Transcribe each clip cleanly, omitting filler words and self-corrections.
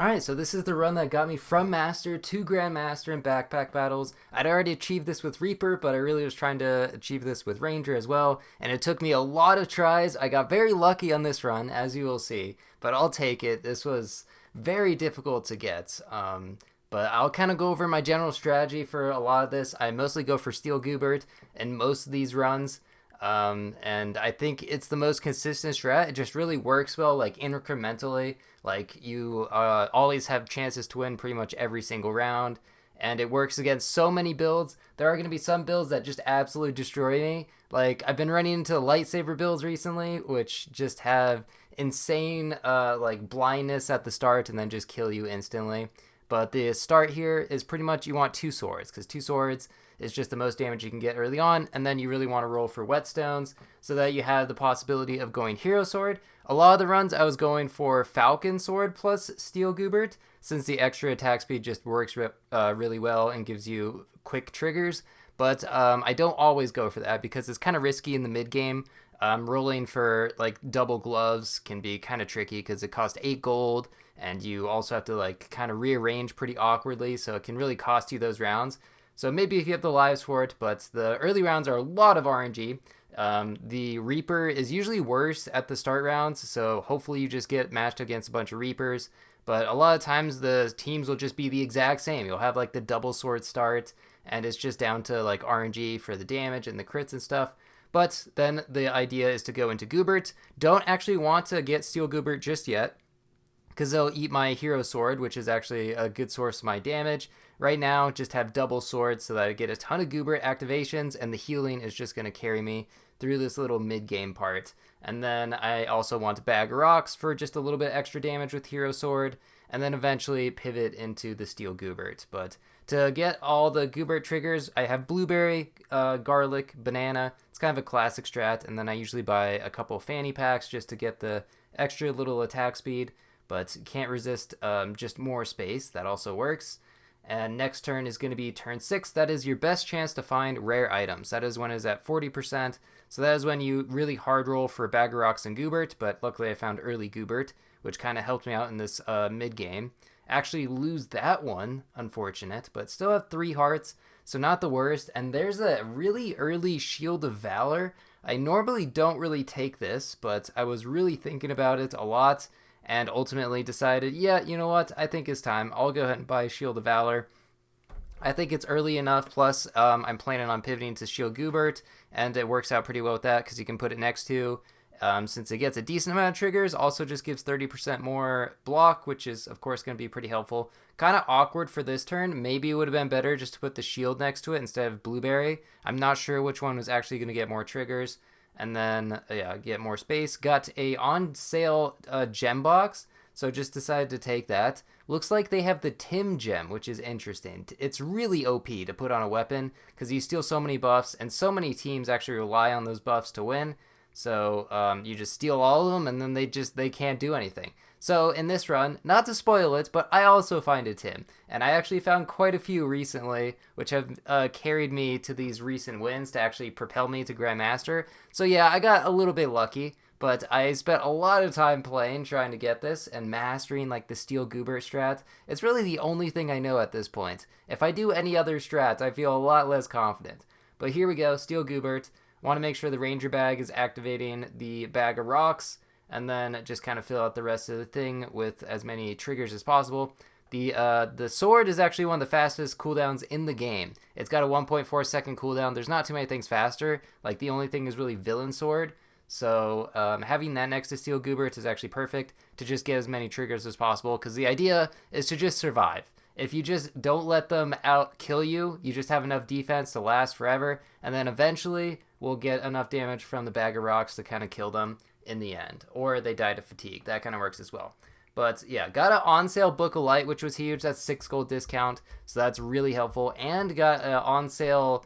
Alright, so this is the run that got me from Master to Grandmaster in backpack battles. I'd already achieved this with Reaper, but I really was trying to achieve this with Ranger as well, and it took me a lot of tries. I got very lucky on this run, as you will see, but I'll take it. This was very difficult to get. But I'll kind of go over my general strategy for a lot of this. I mostly go for Steel Goobert in most of these runs. And I think it's the most consistent strat. It just really works well, like incrementally. Like you always have chances to win pretty much every single round, and it works against so many builds. There are going to be some builds that just absolutely destroy me. Like I've been running into lightsaber builds recently, which just have insane like blindness at the start and then just kill you instantly. But the start here is pretty much you want two swords, because two swords is just the most damage you can get early on, and then you really want to roll for whetstones so that you have the possibility of going hero sword. A lot of the runs I was going for falcon sword plus steel goobert, since the extra attack speed just works really well and gives you quick triggers. But I don't always go for that because it's kind of risky in the mid game. Rolling for like double gloves can be kind of tricky because it costs 8 gold, and you also have to like kind of rearrange pretty awkwardly, so it can really cost you those rounds. So maybe if you have the lives for it, but the early rounds are a lot of RNG. The Reaper is usually worse at the start rounds, so hopefully you just get matched against a bunch of Reapers. But a lot of times the teams will just be the exact same. You'll have like the double sword start, and it's just down to like RNG for the damage and the crits and stuff. But then the idea is to go into Goobert. Don't actually want to get Steel Goobert just yet, because they'll eat my hero sword, which is actually a good source of my damage. Right now, just have double swords so that I get a ton of Goobert activations, and the healing is just going to carry me through this little mid-game part. And then I also want to bag rocks for just a little bit extra damage with hero sword, and then eventually pivot into the steel Goobert. But to get all the Goobert triggers, I have blueberry, garlic, banana. It's kind of a classic strat, and then I usually buy a couple fanny packs just to get the extra little attack speed, but can't resist just more space. That also works. And next turn is going to be turn 6. That is your best chance to find rare items. That is when it's at 40%. So that is when you really hard roll for bag of rocks and Goobert, but luckily I found early Goobert, which kind of helped me out in this mid-game. Actually lose that one, unfortunate, but still have 3 hearts, so not the worst. And there's a really early Shield of Valor. I normally don't really take this, but I was really thinking about it a lot, and ultimately decided, yeah, you know what, I think it's time. I'll go ahead and buy Shield of Valor. I think it's early enough, plus I'm planning on pivoting to Shield Goobert, and it works out pretty well with that because you can put it next to, since it gets a decent amount of triggers, also just gives 30% more block, which is, of course, going to be pretty helpful. Kind of awkward for this turn. Maybe it would have been better just to put the shield next to it instead of Blueberry. I'm not sure which one was actually going to get more triggers. And then, yeah, get more space. Got a on sale gem box, so just decided to take that. Looks like they have the Tim gem, which is interesting. It's really OP to put on a weapon because you steal so many buffs, and so many teams actually rely on those buffs to win. So you just steal all of them, and then they can't do anything. So in this run, not to spoil it, but I also find a Tim, and I actually found quite a few recently, which have carried me to these recent wins to actually propel me to Grandmaster. So yeah, I got a little bit lucky, but I spent a lot of time playing trying to get this and mastering like the Steel Goober strat. It's really the only thing I know at this point. If I do any other strats, I feel a lot less confident. But here we go, Steel Goobert. Want to make sure the Ranger bag is activating the bag of rocks, and then just kind of fill out the rest of the thing with as many triggers as possible. The sword is actually one of the fastest cooldowns in the game. It's got a 1.4 second cooldown. There's not too many things faster. Like the only thing is really villain sword. So having that next to Steel Goobert is actually perfect to just get as many triggers as possible, because the idea is to just survive. If you just don't let them out kill you, you just have enough defense to last forever, and then eventually we'll get enough damage from the bag of rocks to kind of kill them in the end. Or they die to fatigue. That kind of works as well. But yeah, got an on sale Book of Light, which was huge. That's 6 gold discount, so that's really helpful. And got an on sale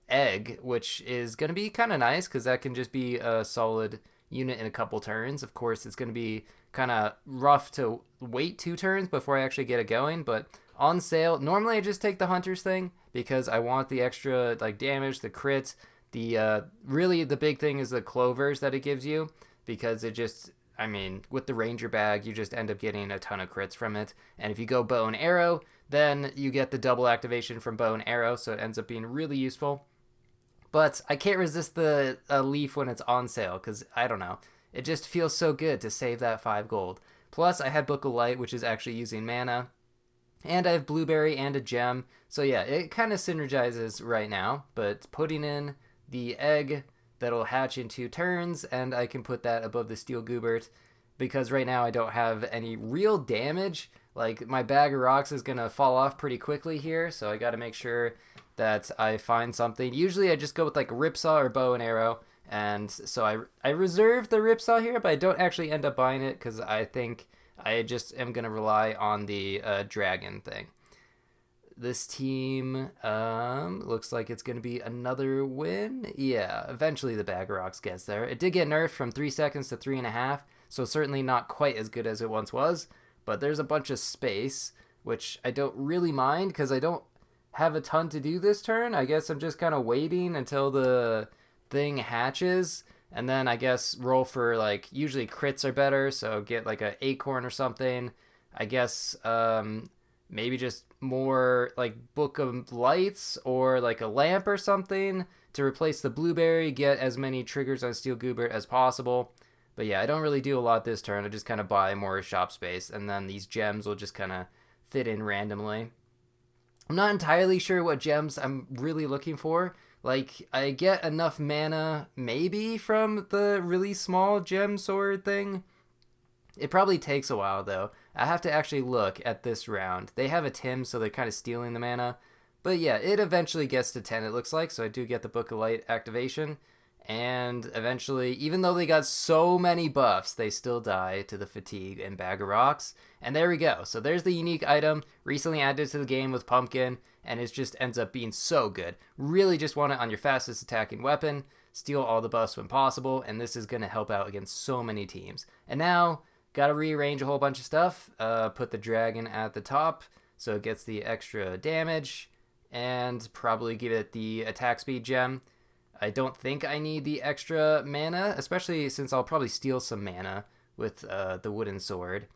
egg, which is going to be kind of nice because that can just be a solid unit in a couple turns. Of course, it's going to be kind of rough to wait 2 turns before I actually get it going, but on sale. Normally I just take the Hunter's thing because I want the extra like damage, the crit. The really the big thing is the clovers that it gives you, because it just I mean, with the Ranger bag, you just end up getting a ton of crits from it. And if you go bow and arrow, then you get the double activation from bow and arrow, so it ends up being really useful. But I can't resist the leaf when it's on sale, because I don't know. It just feels so good to save that 5 gold. Plus, I had Book of Light, which is actually using mana. And I have Blueberry and a gem. So yeah, it kind of synergizes right now. But putting in the egg that'll hatch in 2 turns, and I can put that above the Steel Goobert. Because right now I don't have any real damage. Like, my bag of rocks is going to fall off pretty quickly here. So I got to make sure that I find something. Usually I just go with like Ripsaw or bow and arrow. And so I reserve the Ripsaw here, but I don't actually end up buying it because I think I just am going to rely on the dragon thing. This team looks like it's going to be another win. Yeah, eventually the bag of rocks gets there. It did get nerfed from 3 seconds to 3.5, so certainly not quite as good as it once was. But there's a bunch of space, which I don't really mind because I don't have a ton to do this turn. I guess I'm just kind of waiting until the thing hatches, and then I guess roll for, like, usually crits are better, so get like a acorn or something. I guess maybe just more like Book of Lights or like a lamp or something to replace the blueberry, get as many triggers on Steel Goobert as possible. But yeah, I don't really do a lot this turn. I just kind of buy more shop space, and then these gems will just kind of fit in randomly. I'm not entirely sure what gems I'm really looking for. Like, I get enough mana maybe from the really small gem sword thing. It probably takes a while though. I have to actually look at this round. They have a Tim, so they're kind of stealing the mana. But yeah, it eventually gets to 10, it looks like, so I do get the Book of Light activation. And eventually, even though they got so many buffs, they still die to the fatigue and bag of rocks. And there we go. So there's the unique item recently added to the game with Pumpkin, and it just ends up being so good. Really just want it on your fastest attacking weapon, steal all the buffs when possible, and this is going to help out against so many teams. And now, got to rearrange a whole bunch of stuff. Put the dragon at the top so it gets the extra damage, and probably give it the attack speed gem. I don't think I need the extra mana, especially since I'll probably steal some mana with the wooden sword.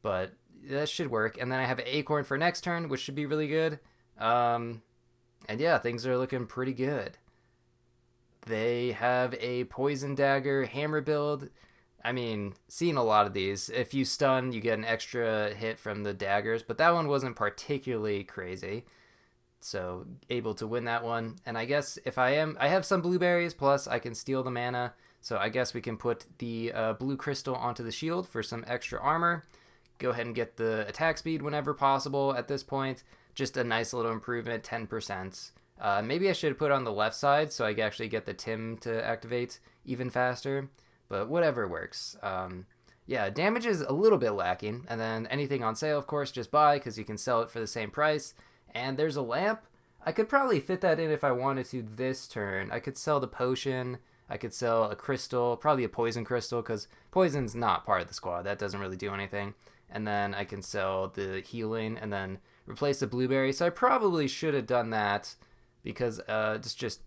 But that should work. And then I have an acorn for next turn, which should be really good. And yeah, things are looking pretty good. They have a poison dagger hammer build. I mean, seeing a lot of these. If you stun, you get an extra hit from the daggers. But that one wasn't particularly crazy. So able to win that one. And I guess if I have some blueberries, plus I can steal the mana. So I guess we can put the blue crystal onto the shield for some extra armor. Go ahead and get the attack speed whenever possible at this point. Just a nice little improvement, 10%. Maybe I should put it on the left side so I can actually get the Tim to activate even faster. But whatever works. Yeah, damage is a little bit lacking. And then anything on sale, of course, just buy because you can sell it for the same price. And there's a lamp. I could probably fit that in if I wanted to this turn. I could sell the potion. I could sell a crystal, probably a poison crystal, because poison's not part of the squad. That doesn't really do anything. And then I can sell the healing and then replace the blueberry. So I probably should have done that because it's just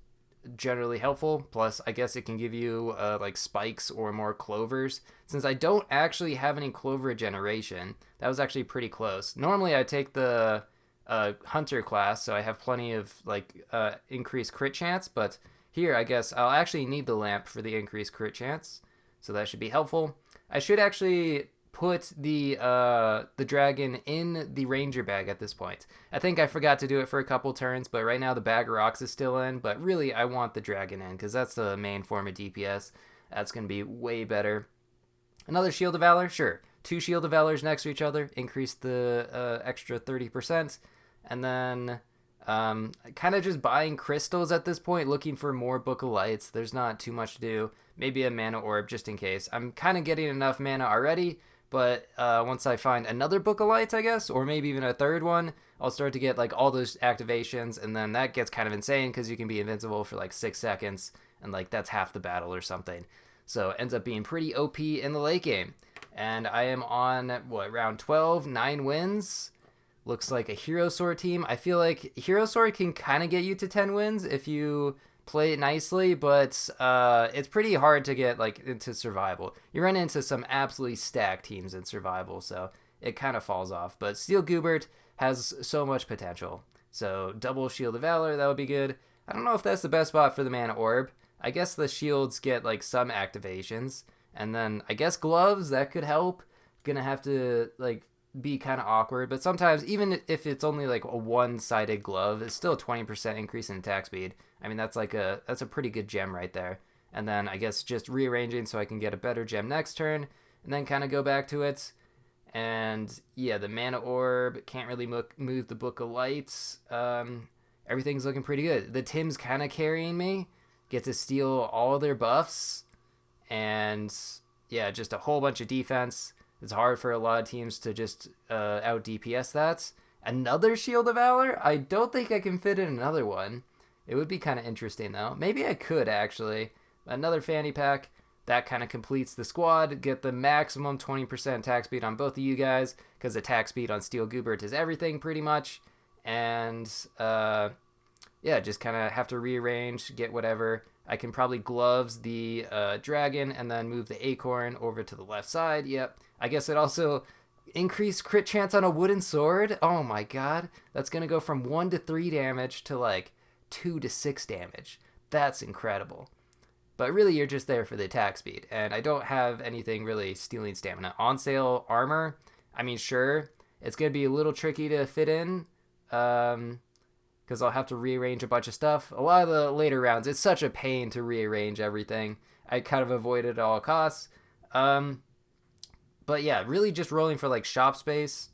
generally helpful. Plus, I guess it can give you like spikes or more clovers. Since I don't actually have any clover regeneration, that was actually pretty close. Normally I take the hunter class, so I have plenty of like increased crit chance, but here I guess I'll actually need the lamp for the increased crit chance, so that should be helpful. I should actually put the dragon in the ranger bag at this point. I think I forgot to do it for a couple turns, but right now the bag of rocks is still in, but really I want the dragon in because that's the main form of DPS. That's going to be way better. Another Shield of Valor, sure. 2 Shield of Valors next to each other, increase the extra 30%. And then kind of just buying crystals at this point, looking for more Book of Lights. There's not too much to do. Maybe a mana orb just in case. I'm kind of getting enough mana already, but once I find another Book of Lights, I guess, or maybe even a third one, I'll start to get like all those activations, and then that gets kind of insane because you can be invincible for like 6 seconds, and like that's half the battle or something. So it ends up being pretty OP in the late game. And I am on, what, round 12, 9 wins. Looks like a Hero Sword team. I feel like Hero Sword can kind of get you to 10 wins if you play it nicely, but it's pretty hard to get like into survival. You run into some absolutely stacked teams in survival, so it kind of falls off. But Steel Goobert has so much potential. So double Shield of Valor, that would be good. I don't know if that's the best spot for the Mana Orb. I guess the shields get like some activations, and then I guess gloves that could help. Gonna have to like be kind of awkward, but sometimes even if it's only like a one-sided glove, it's still a 20% increase in attack speed. I mean, that's a pretty good gem right there. And then I guess just rearranging so I can get a better gem next turn, and then kind of go back to it. And yeah, the Mana Orb can't really move the Book of Lights. Everything's looking pretty good. The Tim's kind of carrying me. Get to steal all their buffs, and yeah, just a whole bunch of defense. It's hard for a lot of teams to just out DPS that. Another Shield of Valor? I don't think I can fit in another one. It would be kind of interesting though. Maybe I could actually. Another fanny pack. That kind of completes the squad. Get the maximum 20% attack speed on both of you guys, because attack speed on Steel Goobert is everything pretty much. And yeah, just kind of have to rearrange, get whatever. I can probably gloves the dragon and then move the acorn over to the left side. Yep. I guess it also increased crit chance on a wooden sword. Oh my god. That's going to go from 1 to 3 damage to like 2 to 6 damage. That's incredible. But really, you're just there for the attack speed. And I don't have anything really stealing stamina. On sale armor, I mean, sure, it's going to be a little tricky to fit in. Because I'll have to rearrange a bunch of stuff. A lot of the later rounds, it's such a pain to rearrange everything. I kind of avoid it at all costs. But yeah, really just rolling for like shop space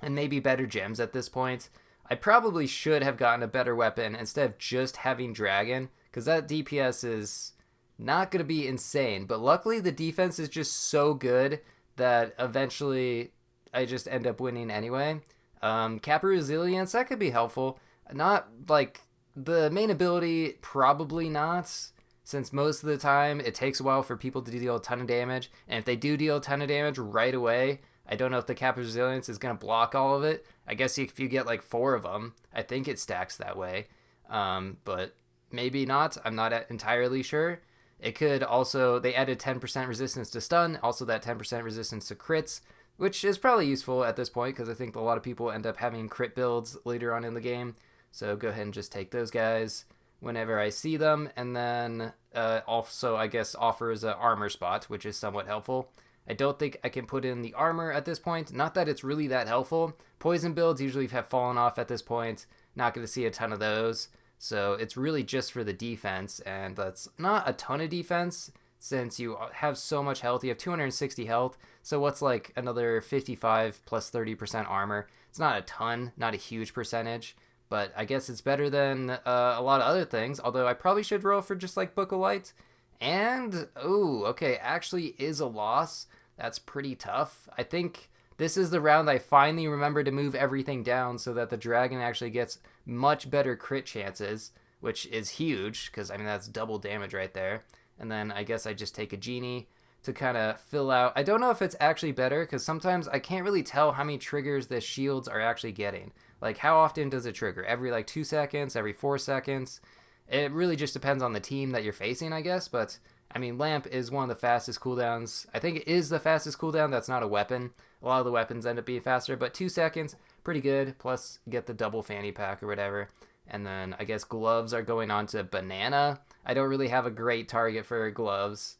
and maybe better gems at this point. I probably should have gotten a better weapon instead of just having dragon, because that DPS is not going to be insane. But luckily the defense is just so good that eventually I just end up winning anyway. Kappa Resilience, that could be helpful. Not like the main ability, probably not, since most of the time it takes a while for people to deal a ton of damage. And if they do deal a ton of damage right away, I don't know if the Kappa Resilience is going to block all of it. I guess if you get like 4 of them, I think it stacks that way. But maybe not. I'm not entirely sure. It could also, they added 10% resistance to stun, also that 10% resistance to crits, which is probably useful at this point because I think a lot of people end up having crit builds later on in the game. So go ahead and just take those guys whenever I see them. And then also, I guess, offers an armor spot, which is somewhat helpful. I don't think I can put in the armor at this point. Not that it's really that helpful. Poison builds usually have fallen off at this point. Not going to see a ton of those. So it's really just for the defense. And that's not a ton of defense since you have so much health. You have 260 health. So what's like another 55 plus 30% armor? It's not a ton, not a huge percentage. But I guess it's better than a lot of other things. Although I probably should roll for just like Book of Light. And, oh, okay, actually is a loss. That's pretty tough. I think this is the round I finally remember to move everything down so that the dragon actually gets much better crit chances, which is huge because, I mean, that's double damage right there. And then I guess I just take a genie to kind of fill out. I don't know if it's actually better because sometimes I can't really tell how many triggers the shields are actually getting. Like, how often does it trigger? Every, like, 2 seconds? Every 4 seconds? It really just depends on the team that you're facing, I guess. But, I mean, Lamp is one of the fastest cooldowns. I think it is the fastest cooldown. That's not a weapon. A lot of the weapons end up being faster. But 2 seconds, pretty good. Plus, get the double fanny pack or whatever. And then, I guess, gloves are going on to banana. I don't really have a great target for gloves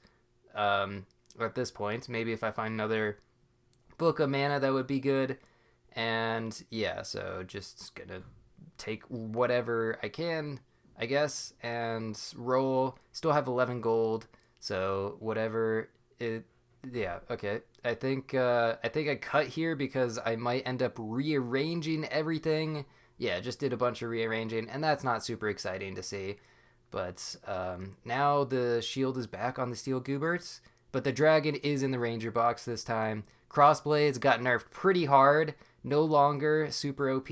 at this point. Maybe if I find another book of mana, that would be good. And yeah, so just gonna take whatever I can, I guess, and roll. Still have 11 gold, so whatever it. Yeah, okay. I think I cut here because I might end up rearranging everything. Yeah, just did a bunch of rearranging, and that's not super exciting to see. But now the shield is back on the Steel Gooberts, but the dragon is in the Ranger box this time. Crossblades got nerfed pretty hard. No longer super OP.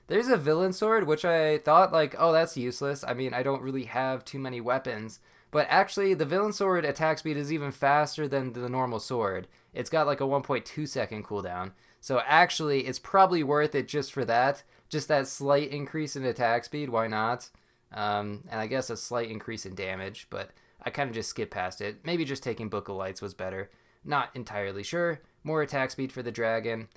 There's a villain sword, which I thought like, oh, that's useless. I mean, I don't really have too many weapons. But actually, the villain sword attack speed is even faster than the normal sword. It's got like a 1.2 second cooldown. So actually, it's probably worth it just for that. Just that slight increase in attack speed. Why not? and I guess a slight increase in damage, but I kind of just skipped past it. Maybe just taking Book of Lights was better. Not entirely sure. More attack speed for the dragon.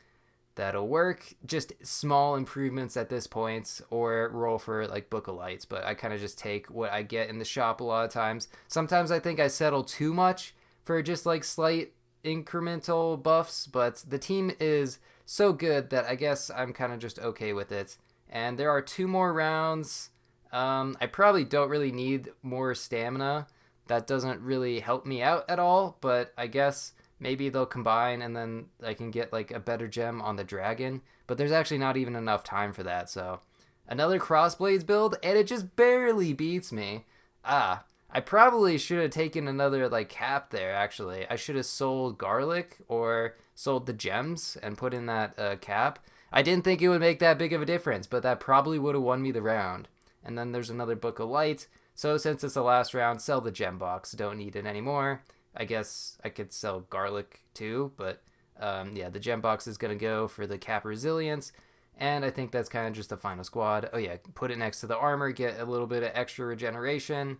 That'll work. Just small improvements at this point, or roll for like Book of Lights, but I kind of just take what I get in the shop a lot of times. Sometimes I think I settle too much for just like slight incremental buffs, but the team is so good that I guess I'm kind of just okay with it. And there are 2 more rounds. I probably don't really need more stamina. That doesn't really help me out at all, but I guess maybe they'll combine and then I can get like a better gem on the dragon. But there's actually not even enough time for that, so another crossblades build, and it just barely beats me. I probably should have taken another like cap there. Actually, I should have sold garlic or sold the gems and put in that cap. I didn't think it would make that big of a difference, but that probably would have won me the round. And then there's another Book of Light. So since it's the last round, sell the gem box. Don't need it anymore. I guess I could sell garlic too, but yeah, the gem box is going to go for the cap resilience. And I think that's kind of just the final squad. Oh yeah, put it next to the armor, get a little bit of extra regeneration,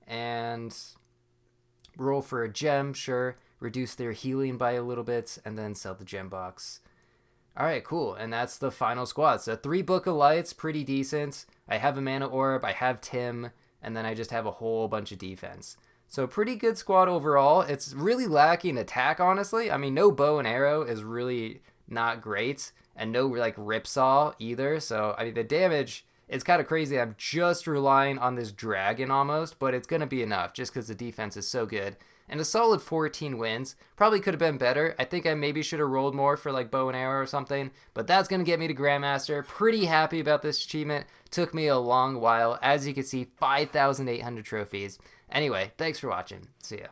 and roll for a gem, sure. Reduce their healing by a little bit, and then sell the gem box. All right, cool. And that's the final squad. So 3 Book of Lights, pretty decent. I have a mana orb, I have Tim, and then I just have a whole bunch of defense. So pretty good squad overall. It's really lacking attack, honestly. I mean, no bow and arrow is really not great, and no like ripsaw either. So I mean, the damage is kind of crazy. I'm just relying on this dragon almost, but it's gonna be enough just because the defense is so good. And a solid 14 wins. Probably could have been better. I think I maybe should have rolled more for like bow and arrow or something, but that's going to get me to Grandmaster. Pretty happy about this achievement. Took me a long while. As you can see, 5,800 trophies. Anyway, thanks for watching. See ya.